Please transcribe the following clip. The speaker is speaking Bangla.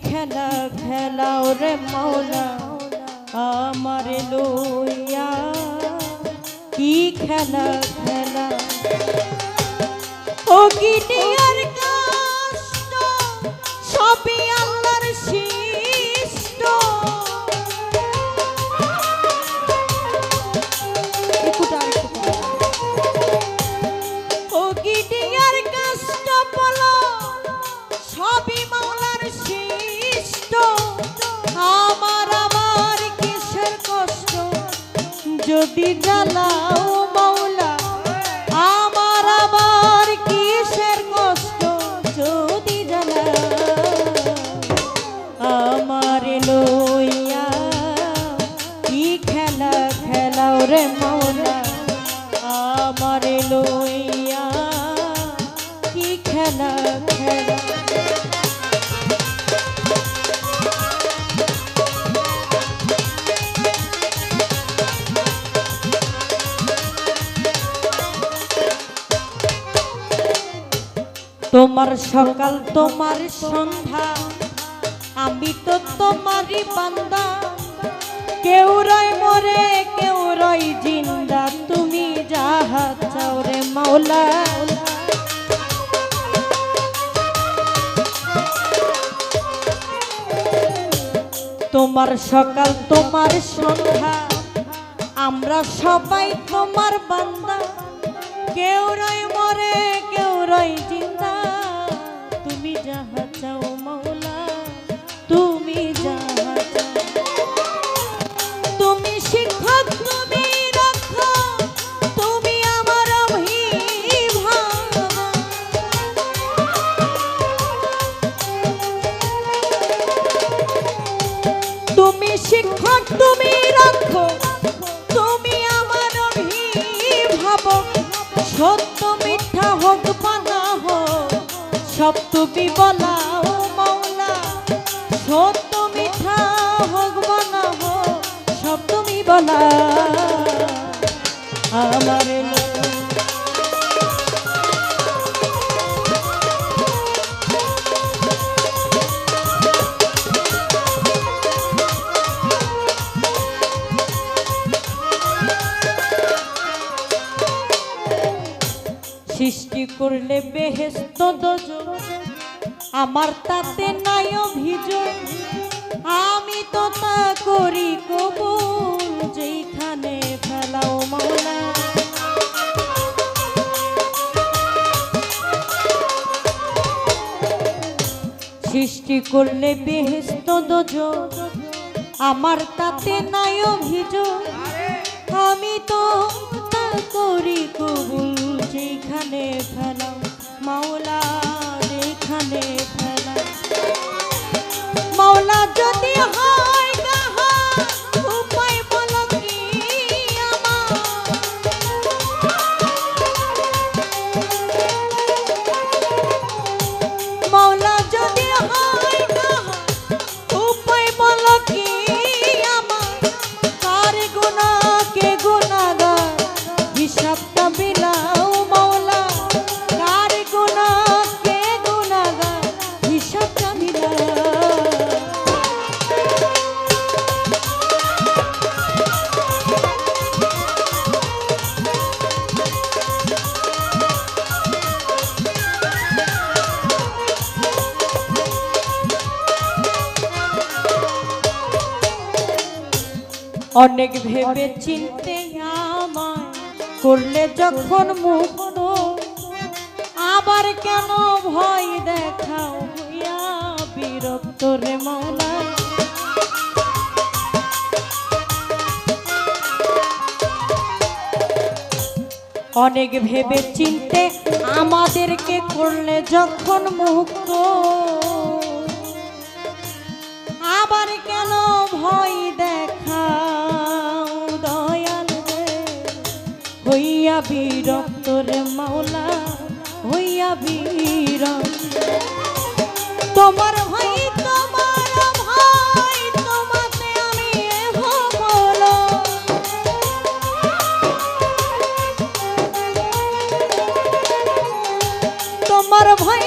খেলা খেলাও রে মাওলা আমার লইয়া, কি খেলা খেলা ও গিনিয়ার কষ্ট সবই আল্লাহর সৃষ্ট। ও গিনিয়ার কষ্ট বলো সবই মাওলার সৃষ্ট। আমার কিসের কষ্ট যদি জ্বালাও মাওলা, আমার কিসের কষ্ট যদি জ্বালাও, আমার লইয়া কি খেলা খেলাও রে মাওলা আমার লইয়া, কি খেলা খেলা। তোমার সকাল তোমার সন্ধ্যা আমি তো তোমারই বান্দা, কেউ রয় মরে কেউ রয় জিন্দা, তুমি যাহা চাও রে মাওলা। তোমার সকাল তোমার সন্ধ্যা আমরা সবাই তোমার বান্দা, কেউ রয় মরে কেউ রয় জিন্দা, তুমি যাহা চাও মাওলা তুমি যাহা চাও। তুমি শিক্ষক তুমি রক্ষক তুমি আমার অভিভাবক, তুমি শিক্ষক তুমি রক্ষক তুমি আমার অভিভাবক। সত্য মিথ্যা হোক বা না হোক সব তুমি বলাও মাওলা, সত্য মিথ্যা হোক বা না হোক সব তুমি বলা আমার সৃষ্টি করলে বেহেশত দোজখ, আমার তাতে নাই অভিযোগ, আমি তো তা করি কবুল যেখানে ফেলাও মাওলা। সৃষ্টি করলে বেহেশত দোজখ, আমার তাতে নাই অভিযোগ, আমি তো তা করি কবুল যেখানে ফেলাও মাওলা, যেখানে ফেলাও মাওলা। যদি হয় কাহা উপায় বলো কি আমার, মাওলা যদি হয় কাহা উপায় বলো কি আমার, কার গুনাহ কে গুনাহগার হিসাবটা বিলাও মাওলা, কার গুনাহ কে গুনাহগার হিসাবটা বিলাও। অনেক ভেবে চিনতে আমায় করলে যখন মুক্ত, আবার কেন ভয় দেখাও হইয়া বিরক্ত রে মাওলা। অনেক ভেবে চিনতে আমাদেরকে করলে যখন মুক্ত, আবার কেন ভয় দেখাও দয়াল রে হইয়া বিরক্ত রে মাওলা, হইয়া বিরক্ত। তোমার ভাই তোমার ভাই তোমাতে আমি বলো, তোমার ভাই